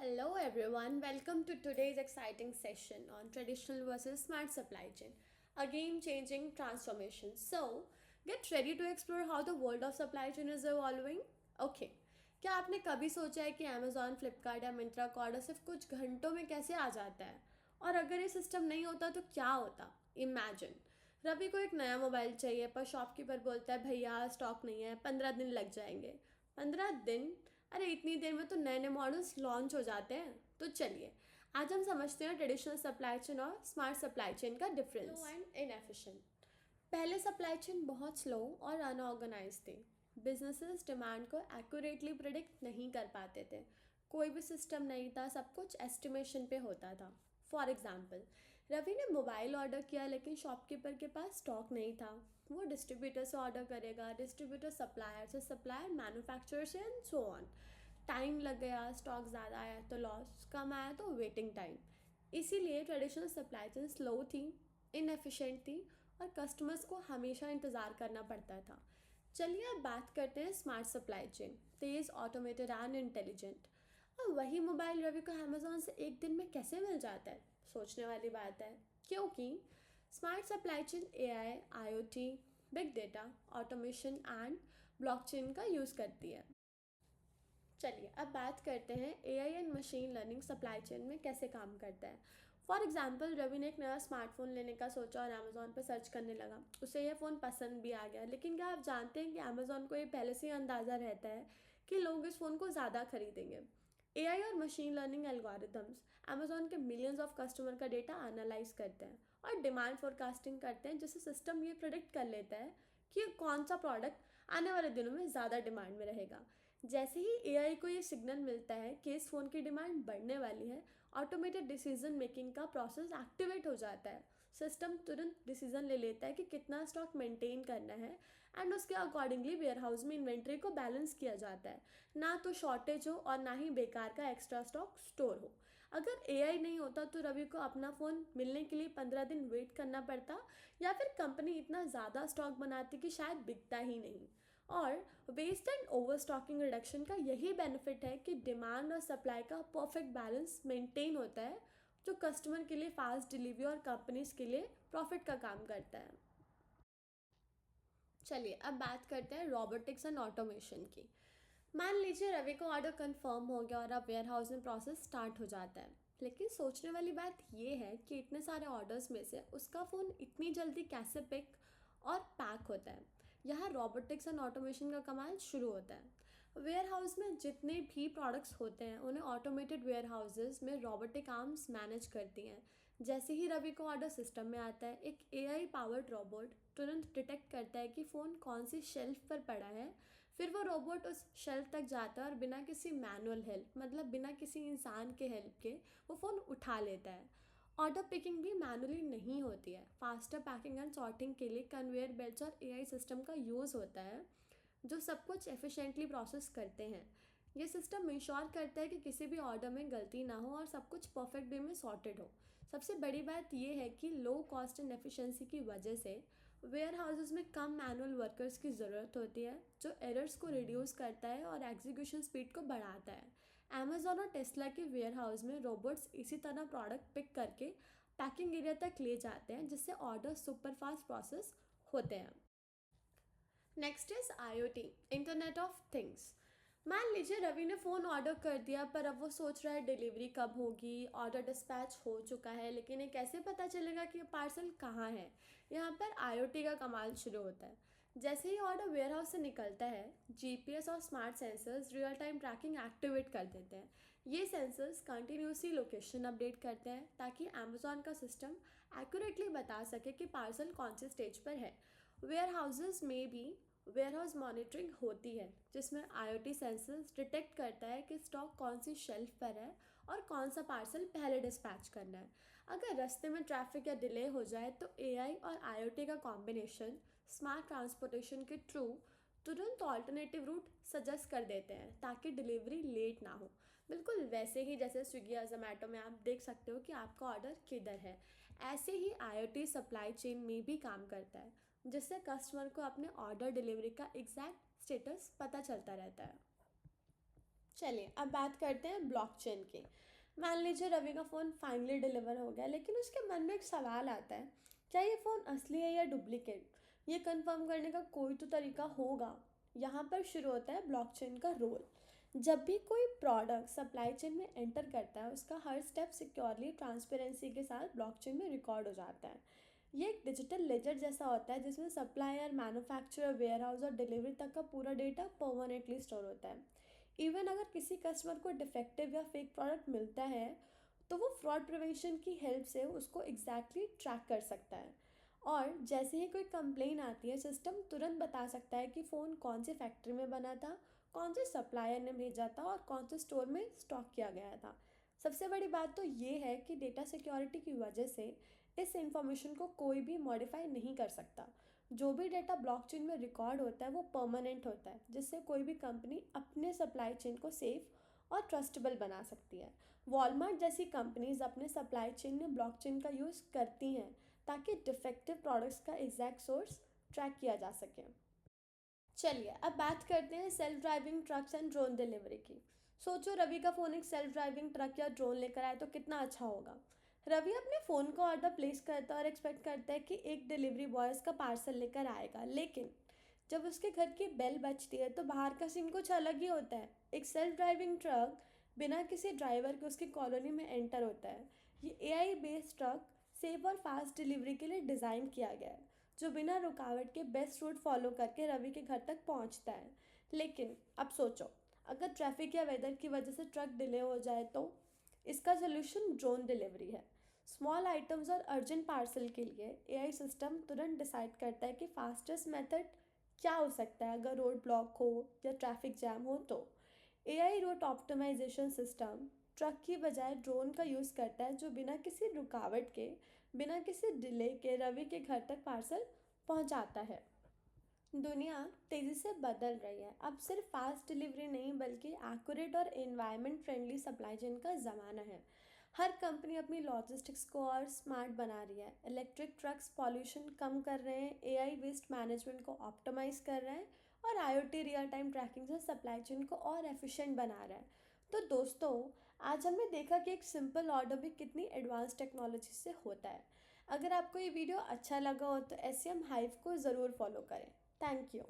Hello everyone, welcome to today's exciting session on traditional versus smart supply chain, a game changing transformation. So, get ready to explore how the world of supply chain is evolving. Okay, क्या आपने कभी सोचा है कि Amazon, Flipkart या Myntra का order सिर्फ कुछ घंटों में कैसे आ जाता है? और अगर ये सिस्टम नहीं होता तो क्या होता? इमेजिन रवि को एक नया मोबाइल चाहिए पर शॉपकीपर बोलता है भैया स्टॉक नहीं है, 15 दिन लग जाएंगे। 15 दिन? अरे इतनी देर में तो नए नए मॉडल्स लॉन्च हो जाते हैं। तो चलिए आज हम समझते हैं ट्रेडिशनल सप्लाई चेन और स्मार्ट सप्लाई चेन का डिफरेंस। Slow and inefficient. पहले सप्लाई चेन बहुत स्लो और अनऑर्गेनाइज थी। बिजनेसेस डिमांड को एक्यूरेटली प्रिडिक्ट नहीं कर पाते थे। कोई भी सिस्टम नहीं था, सब कुछ एस्टिमेशन पे होता था। फॉर एग्जाम्पल, रवि ने मोबाइल ऑर्डर किया लेकिन शॉपकीपर के पास स्टॉक नहीं था। वो डिस्ट्रीब्यूटर से ऑर्डर करेगा, डिस्ट्रीब्यूटर सप्लायर से, सप्लायर मैन्युफैक्चरर से एंड सो ऑन। टाइम लग गया, स्टॉक ज़्यादा आया तो लॉस, कम आया तो वेटिंग टाइम। इसीलिए ट्रेडिशनल सप्लाई चेन स्लो थी, इनएफिशिएंट थी और कस्टमर्स को हमेशा इंतज़ार करना पड़ता था। चलिए अब बात करते हैं स्मार्ट सप्लाई चेन, तेज़, ऑटोमेटेड एंड इंटेलिजेंट। और वही मोबाइल रवि को अमेजोन से एक दिन में कैसे मिल जाता है? सोचने वाली बात है, क्योंकि smart supply chain AI, IoT, big data, automation and blockchain का यूज़ करती है। चलिए अब बात करते हैं AI and machine learning supply chain में कैसे काम करता है। फॉर एग्जाम्पल, रवि ने एक नया स्मार्टफोन लेने का सोचा और अमेजोन पर सर्च करने लगा। उसे यह फ़ोन पसंद भी आ गया, लेकिन क्या आप जानते हैं कि अमेजोन को ये पहले से ही अंदाज़ा रहता है कि लोग इस फ़ोन को ज़्यादा खरीदेंगे। एआई और मशीन लर्निंग एल्गोरिदम्स अमेजोन के मिलियंस ऑफ कस्टमर का डेटा एनालाइज करते हैं और डिमांड फोरकास्टिंग करते हैं, जिससे सिस्टम ये प्रिडिक्ट कर लेता है कि कौन सा प्रोडक्ट आने वाले दिनों में ज़्यादा डिमांड में रहेगा। जैसे ही एआई को ये सिग्नल मिलता है कि इस फ़ोन की डिमांड बढ़ने वाली है, ऑटोमेटेड डिसीजन मेकिंग का प्रोसेस एक्टिवेट हो जाता है। सिस्टम तुरंत डिसीजन ले लेता है कि कितना स्टॉक मेंटेन करना है एंड उसके अकॉर्डिंगली वेयरहाउस में इन्वेंट्री को बैलेंस किया जाता है। ना तो शॉर्टेज हो और ना ही बेकार का एक्स्ट्रा स्टॉक स्टोर हो। अगर एआई नहीं होता तो रवि को अपना फ़ोन मिलने के लिए 15 दिन वेट करना पड़ता, या फिर कंपनी इतना ज़्यादा स्टॉक बनाती कि शायद बिकता ही नहीं। और waste and overstocking reduction का यही बेनिफिट है कि डिमांड और सप्लाई का परफेक्ट बैलेंस मेंटेन होता है, जो कस्टमर के लिए फास्ट डिलीवरी और कंपनीज के लिए प्रॉफिट का काम करता है। चलिए अब बात करते हैं रोबोटिक्स एंड ऑटोमेशन की। मान लीजिए रवि को ऑर्डर कंफर्म हो गया और अब वेयर हाउस में प्रोसेस स्टार्ट हो जाता है। लेकिन सोचने वाली बात यह है कि इतने सारे ऑर्डर्स में से उसका फ़ोन इतनी जल्दी कैसे पिक और पैक होता है। यहाँ रोबोटिक्स एंड ऑटोमेशन का कमाल शुरू होता है। वेयर हाउस में जितने भी प्रोडक्ट्स होते हैं उन्हें ऑटोमेटेड वेयर हाउसेज में रोबोटिक आर्म्स मैनेज करती हैं। जैसे ही रवि को ऑर्डर सिस्टम में आता है, एक एआई पावर्ड रोबोट तुरंत डिटेक्ट करता है कि फ़ोन कौन सी शेल्फ पर पड़ा है। फिर वो रोबोट उस शेल्फ तक जाता है और बिना किसी मैनुअल हेल्प, मतलब बिना किसी इंसान के हेल्प के, वो फ़ोन उठा लेता है। ऑर्डर पिकिंग भी मैनुअली नहीं होती है। फास्टर पैकिंग एंड सॉर्टिंग के लिए कन्वेयर बेल्ट्स और एआई सिस्टम का यूज़ होता है, जो सब कुछ एफिशिएंटली प्रोसेस करते हैं। ये सिस्टम इंश्योर करता है कि किसी भी ऑर्डर में गलती ना हो और सब कुछ परफेक्ट वे में सॉर्टेड हो। सबसे बड़ी बात यह है कि लो कॉस्ट एंड एफिशिएंसी की वजह से वेयर हाउसेज में कम मैनुअल वर्कर्स की ज़रूरत होती है, जो एरर्स को रिड्यूस करता है और एग्जीक्यूशन स्पीड को बढ़ाता है। अमेजोन और टेस्ला के वेयर हाउस में रोबोट्स इसी तरह प्रोडक्ट पिक करके पैकिंग एरिया तक ले जाते हैं, जिससे ऑर्डर सुपर फास्ट प्रोसेस होते हैं। Next is IoT, internet of things. मान लीजिए रवि ने फ़ोन ऑर्डर कर दिया पर अब वो सोच रहा है डिलीवरी कब होगी। ऑर्डर डिस्पैच हो चुका है लेकिन ये कैसे पता चलेगा कि पार्सल कहाँ है? यहाँ पर आईओटी का कमाल शुरू होता है। जैसे ही ऑर्डर वेयरहाउस से निकलता है, जीपीएस और smart sensors real time tracking activate कर देते हैं। ये सेंसर्स कंटिन्यूसली लोकेशन अपडेट करते हैं ताकि अमेजोन का सिस्टम एक्यूरेटली बता सके कि पार्सल कौन से स्टेज पर है। वेयर हाउसेज में भी वेयरहाउस मॉनिटरिंग होती है, जिसमें आईओटी सेंसर्स डिटेक्ट करता है कि स्टॉक कौन सी शेल्फ पर है और कौन सा पार्सल पहले डिस्पैच करना है। अगर रास्ते में ट्रैफिक या डिले हो जाए तो एआई और आईओटी का कॉम्बिनेशन स्मार्ट ट्रांसपोर्टेशन के थ्रू तुरंत ऑल्टरनेटिव रूट सजेस्ट कर देते हैं ताकि डिलीवरी लेट ना हो। बिल्कुल वैसे ही जैसे स्विगी या जोमेटो में आप देख सकते हो कि आपका ऑर्डर किधर है, ऐसे ही आईओटी सप्लाई चेन में भी काम करता है, जिससे कस्टमर को अपने ऑर्डर डिलीवरी का एग्जैक्ट स्टेटस पता चलता रहता है। चलिए अब बात करते हैं ब्लॉकचेन की। मान लीजिए रवि का फ़ोन फाइनली डिलीवर हो गया, लेकिन उसके मन में एक सवाल आता है, क्या ये फ़ोन असली है या डुप्लीकेट? ये कंफर्म करने का कोई तो तरीका होगा। यहाँ पर शुरू होता है ब्लॉकचेन का रोल। जब भी कोई प्रोडक्ट सप्लाई चेन में एंटर करता है, उसका हर स्टेप सिक्योरली ट्रांसपेरेंसी के साथ ब्लॉकचेन में रिकॉर्ड हो जाता है। ये एक डिजिटल लेजर जैसा होता है जिसमें सप्लायर, मैन्युफैक्चरर, वेयरहाउस और डिलीवरी तक का पूरा डेटा परमानेंटली स्टोर होता है। इवन अगर किसी कस्टमर को डिफेक्टिव या फेक प्रोडक्ट मिलता है, तो वो फ्रॉड प्रिवेंशन की हेल्प से उसको एग्जैक्टली ट्रैक कर सकता है। और जैसे ही कोई कंप्लेन आती है, सिस्टम तुरंत बता सकता है कि फ़ोन कौन से फैक्ट्री में बना था, कौन से सप्लायर ने भेजा था और कौन से स्टोर में स्टॉक किया गया था। सबसे बड़ी बात तो ये है कि डेटा सिक्योरिटी की वजह से इस इंफॉर्मेशन को कोई भी मॉडिफाई नहीं कर सकता। जो भी डेटा ब्लॉकचेन में रिकॉर्ड होता है वो परमानेंट होता है, जिससे कोई भी कंपनी अपने सप्लाई चेन को सेफ और ट्रस्टेबल बना सकती है। वॉलमार्ट जैसी कंपनीज अपने सप्लाई चेन में ब्लॉकचेन का यूज़ करती हैं ताकि डिफेक्टिव प्रोडक्ट्स का एग्जैक्ट सोर्स ट्रैक किया जा सके। चलिए अब बात करते हैं self driving trucks and drone delivery की। सोचो रवि का फ़ोन एक सेल्फ ड्राइविंग ट्रक या ड्रोन लेकर आए तो कितना अच्छा होगा। रवि अपने फ़ोन का ऑर्डर प्लेस करता है और एक्सपेक्ट करता है कि एक डिलीवरी बॉय उसका पार्सल लेकर आएगा, लेकिन जब उसके घर की बेल बजती है तो बाहर का सीन कुछ अलग ही होता है। एक सेल्फ ड्राइविंग ट्रक बिना किसी ड्राइवर के उसकी कॉलोनी में एंटर होता है। ये एआई बेस्ड ट्रक सेफ और फास्ट डिलीवरी के लिए डिज़ाइन किया गया है, जो बिना रुकावट के बेस्ट रूट फॉलो करके रवि के घर तक पहुंचता है। लेकिन अब सोचो, अगर ट्रैफिक या वेदर की वजह से ट्रक डिले हो जाए तो? इसका सोल्यूशन ड्रोन डिलीवरी है। स्मॉल आइटम्स और अर्जेंट पार्सल के लिए एआई सिस्टम तुरंत डिसाइड करता है कि फास्टेस्ट मेथड क्या हो सकता है अगर रोड ब्लॉक हो या ट्रैफिक जैम हो तो। AI route optimisation system truck की बजाय ड्रोन का यूज़ करता है, जो बिना किसी रुकावट के, बिना किसी डिले के रवि के घर तक पार्सल पहुंचाता है। दुनिया तेज़ी से बदल रही है। अब सिर्फ फास्ट डिलीवरी नहीं बल्कि एक्यूरेट और एनवायरनमेंट फ्रेंडली सप्लाई चेन का ज़माना है। हर कंपनी अपनी लॉजिस्टिक्स को और स्मार्ट बना रही है। इलेक्ट्रिक ट्रक्स पॉल्यूशन कम कर रहे हैं, एआई वेस्ट मैनेजमेंट को ऑप्टिमाइज कर रहे हैं और आईओटी रियल टाइम ट्रैकिंग से सप्लाई चेन को और एफिशिएंट बना रहा है। तो दोस्तों, आज हमने देखा कि एक सिंपल ऑर्डर भी कितनी एडवांस टेक्नोलॉजी से होता है। अगर आपको ये वीडियो अच्छा लगा हो तो एसएम हाइव को ज़रूर फॉलो करें। Thank you.